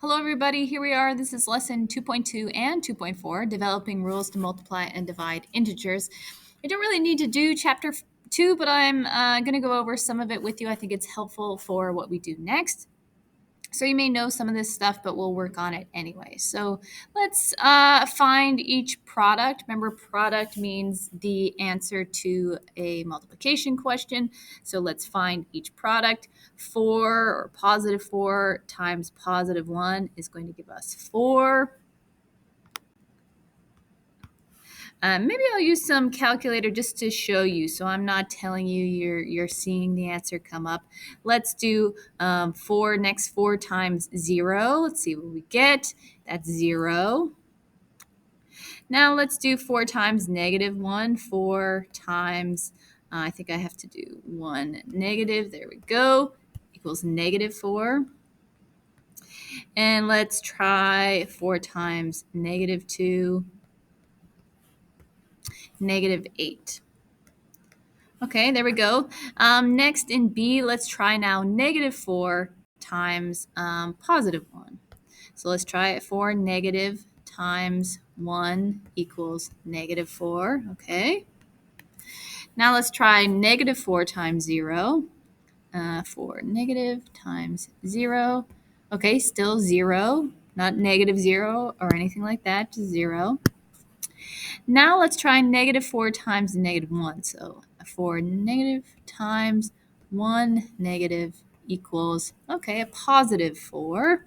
Hello, everybody. Here we are. This is lesson 2.2 and 2.4, developing rules to multiply and divide integers. I don't really need to do chapter 2, but I'm going to go over some of it with you. I think it's helpful for what we do next. So you may know some of this stuff, but we'll work on it anyway. So let's find each product. Remember, product means the answer to a multiplication question. So let's find each product. 4 or positive 4 times positive 1 is going to give us 4. Maybe I'll use some calculator just to show you, so I'm not telling you you're seeing the answer come up. Let's do 4 times 0. Let's see what we get. That's 0. Now let's do 4 times negative 1. 4 times, I think I have to do 1 negative. There we go. Equals negative 4. And let's try 4 times negative 2. Negative 8. Okay, there we go. Next in B, let's try now negative 4 times positive 1. So let's try it. 4 negative times 1 equals negative 4. Okay. Now let's try negative 4 times 0. 4 negative times 0. Okay, still 0. Not negative 0 or anything like that, just 0. Now let's try negative 4 times negative 1. So 4 negative times 1 negative equals, okay, a positive 4.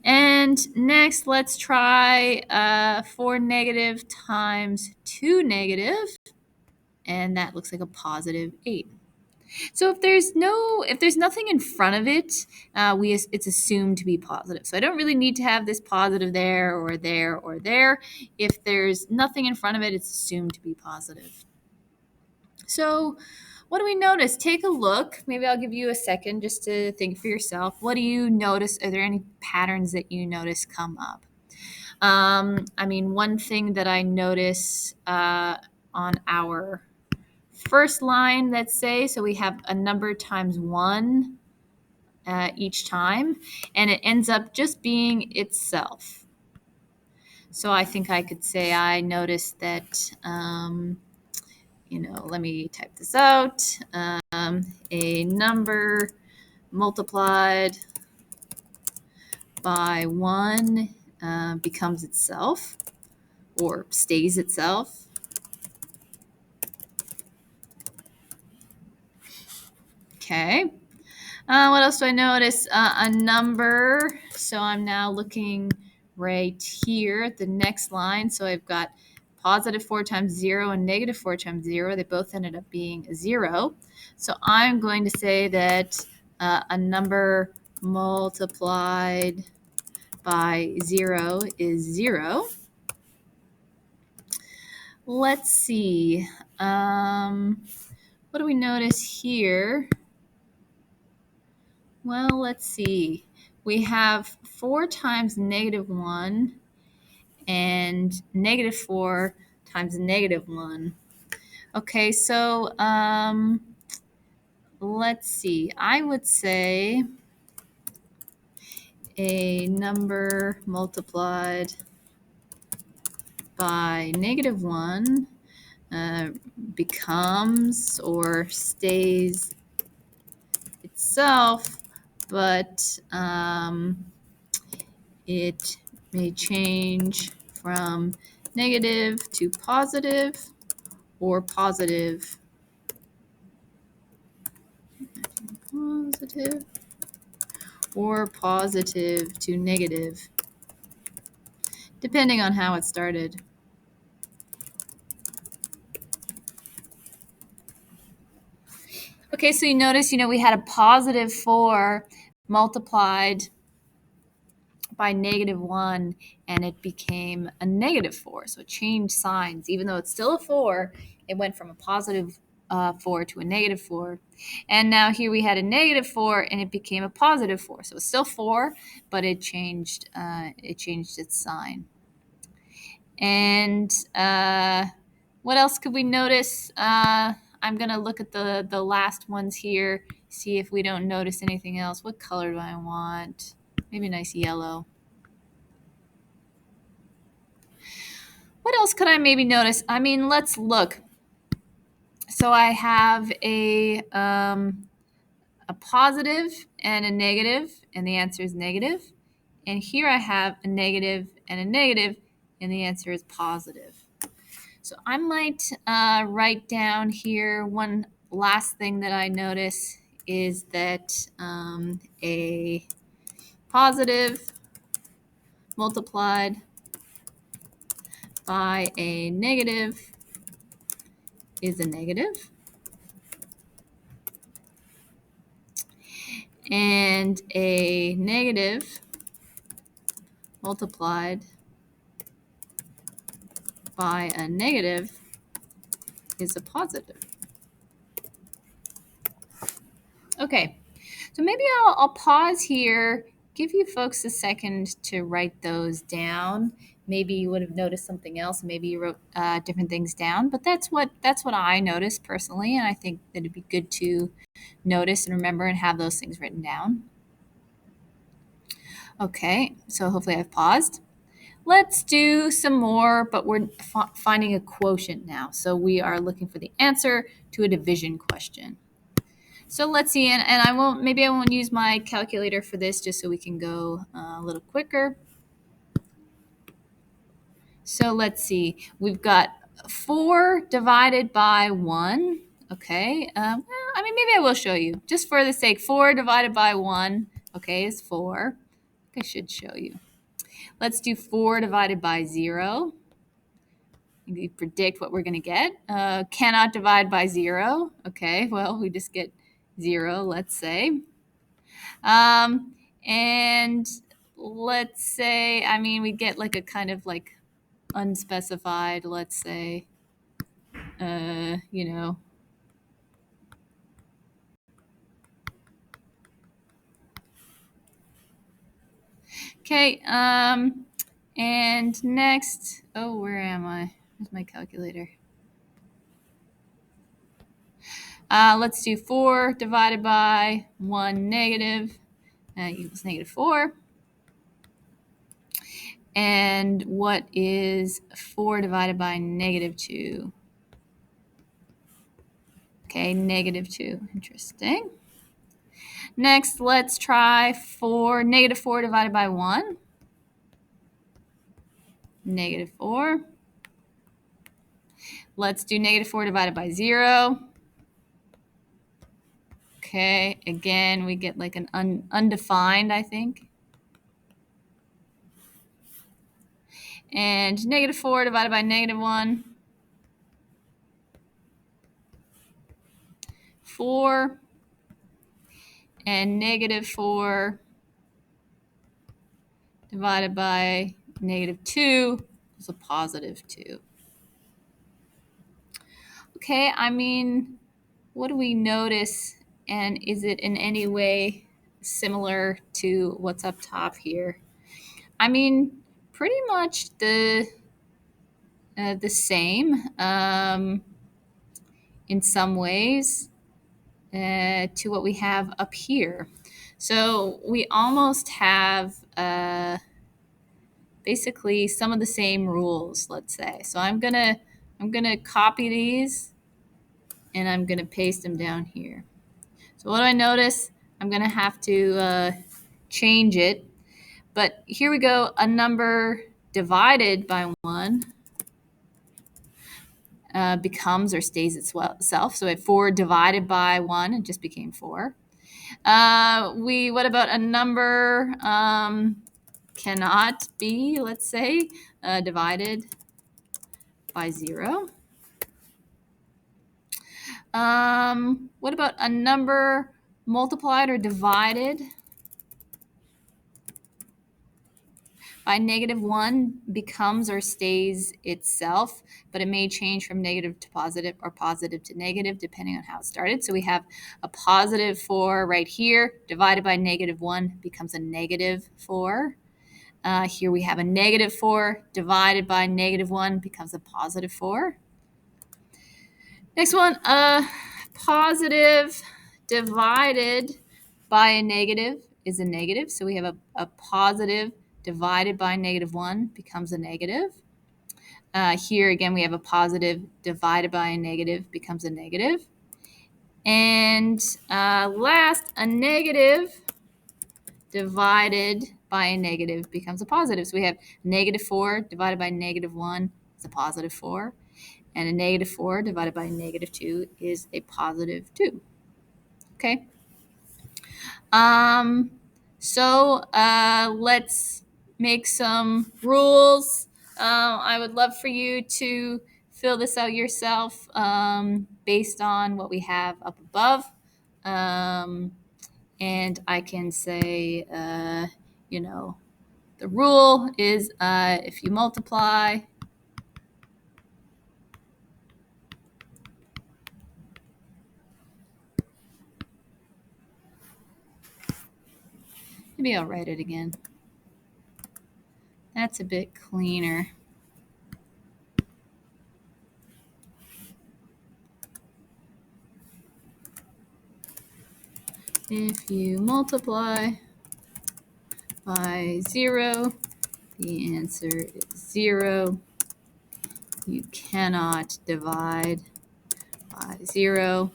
And next, let's try 4 negative times 2 negative, and that looks like a positive 8. So if there's nothing in front of it, it's assumed to be positive. So I don't really need to have this positive there or there or there. If there's nothing in front of it, it's assumed to be positive. So what do we notice? Take a look. Maybe I'll give you a second just to think for yourself. What do you notice? Are there any patterns that you notice come up? One thing that I notice on our first line, let's say, so we have a number times 1 each time, and it ends up just being itself. So I think I could say I noticed that, let me type this out. A number multiplied by 1 becomes itself or stays itself. Okay. What else do I notice? A number. So I'm now looking right here at the next line. So I've got positive 4 times 0 and negative 4 times 0. They both ended up being 0. So I'm going to say that a number multiplied by 0 is 0. Let's see. What do we notice here? Well, let's see. We have 4 times negative 1 and negative 4 times negative 1. Okay, so let's see. I would say a number multiplied by negative 1 becomes or stays itself, but it may change from negative to positive or positive or positive to negative, depending on how it started. Okay, so you notice, we had a positive 4 multiplied by negative 1, and it became a negative 4. So it changed signs. Even though it's still a 4, it went from a positive 4 to a negative 4. And now here we had a negative 4, and it became a positive 4. So it's still 4, but it changed its sign. And what else could we notice? I'm going to look at the last ones here, see if we don't notice anything else. What color do I want? Maybe a nice yellow. What else could I maybe notice? I mean, let's look. So I have a positive and a negative, and the answer is negative. And here I have a negative and a negative, and the answer is positive. So I might write down here one last thing that I notice is that a positive multiplied by a negative is a negative. And a negative multiplied by a negative is a positive. Okay, so maybe I'll pause here, give you folks a second to write those down. Maybe you would have noticed something else. Maybe you wrote different things down, but that's what I noticed personally, and I think that it'd be good to notice and remember and have those things written down. Okay, so hopefully I've paused. Let's do some more, but we're finding a quotient now. So we are looking for the answer to a division question. So let's see, and I won't use my calculator for this just so we can go a little quicker. So let's see, we've got 4 divided by 1. Okay, well, I mean, maybe I will show you just for the sake. 4 divided by 1, okay, is 4. I should show you. Let's do 4 divided by 0. You predict what we're going to get. Cannot divide by 0. Okay, well, we just get 0, let's say. And let's say, I mean, we get like a kind of like unspecified, let's say, you know. Okay, and next, oh, where am I? Where's my calculator? Let's do 4 divided by 1 negative equals negative 4. And what is 4 divided by negative 2? Okay, negative 2. Interesting. Next, let's try negative 4 divided by 1. Negative 4. Let's do negative 4 divided by 0. Okay, again, we get like an undefined, I think. And negative 4 divided by negative 1. 4. And negative 4 divided by negative 2 is a positive 2. Okay, I mean, what do we notice? And is it in any way similar to what's up top here? I mean, pretty much the same in some ways to what we have up here. So we almost have basically some of the same rules, let's say. So I'm gonna copy these and I'm gonna paste them down here. So what do I notice? I'm gonna have to change it. But here we go, a number divided by 1 becomes or stays itself. So at 4 divided by 1, it just became 4. What about a number cannot be, let's say, divided by 0? What about a number multiplied or divided by negative 1 becomes or stays itself, but it may change from negative to positive or positive to negative depending on how it started. So we have a positive 4 right here divided by negative 1 becomes a negative 4. Here we have a negative 4 divided by negative 1 becomes a positive 4. Next one, a positive divided by a negative is a negative. So we have a positive divided by -1 becomes a negative. Here again, we have a positive divided by a negative becomes a negative. And last, a negative divided by a negative becomes a positive. So we have -4 divided by -1 is a +4. And a -4 divided by a -2 is a +2. Okay. Let's make some rules. I would love for you to fill this out yourself based on what we have up above. And I can say, the rule is if you multiply maybe I'll write it again. That's a bit cleaner. If you multiply by 0, the answer is 0. You cannot divide by 0.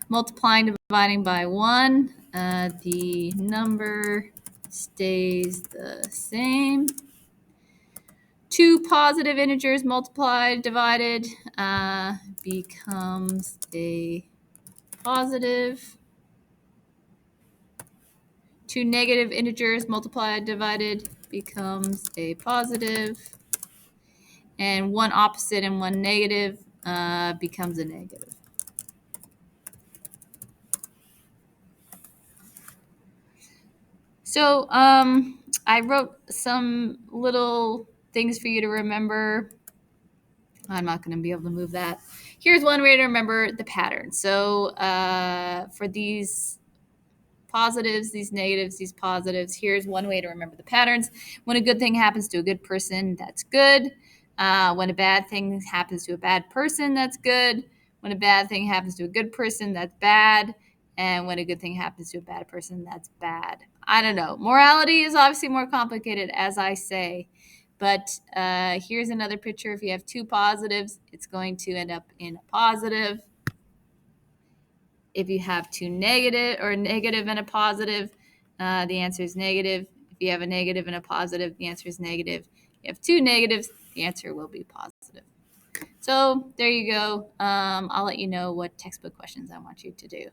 Multiplying, dividing by 1, the number stays the same. Two positive integers multiplied, divided becomes a positive. Two negative integers multiplied, divided becomes a positive. And one opposite and one negative becomes a negative. So I wrote some little things for you to remember. I'm not going to be able to move that. Here's one way to remember the pattern. So for these positives, these negatives, these positives, here's one way to remember the patterns. When a good thing happens to a good person, that's good. When a bad thing happens to a bad person, that's good. When a bad thing happens to a good person, that's bad. And when a good thing happens to a bad person, that's bad. I don't know. Morality is obviously more complicated, as I say. But here's another picture. If you have two positives, it's going to end up in a positive. If you have two negative or negative and a positive, the answer is negative. If you have a negative and a positive, the answer is negative. If you have two negatives, the answer will be positive. So there you go. I'll let you know what textbook questions I want you to do.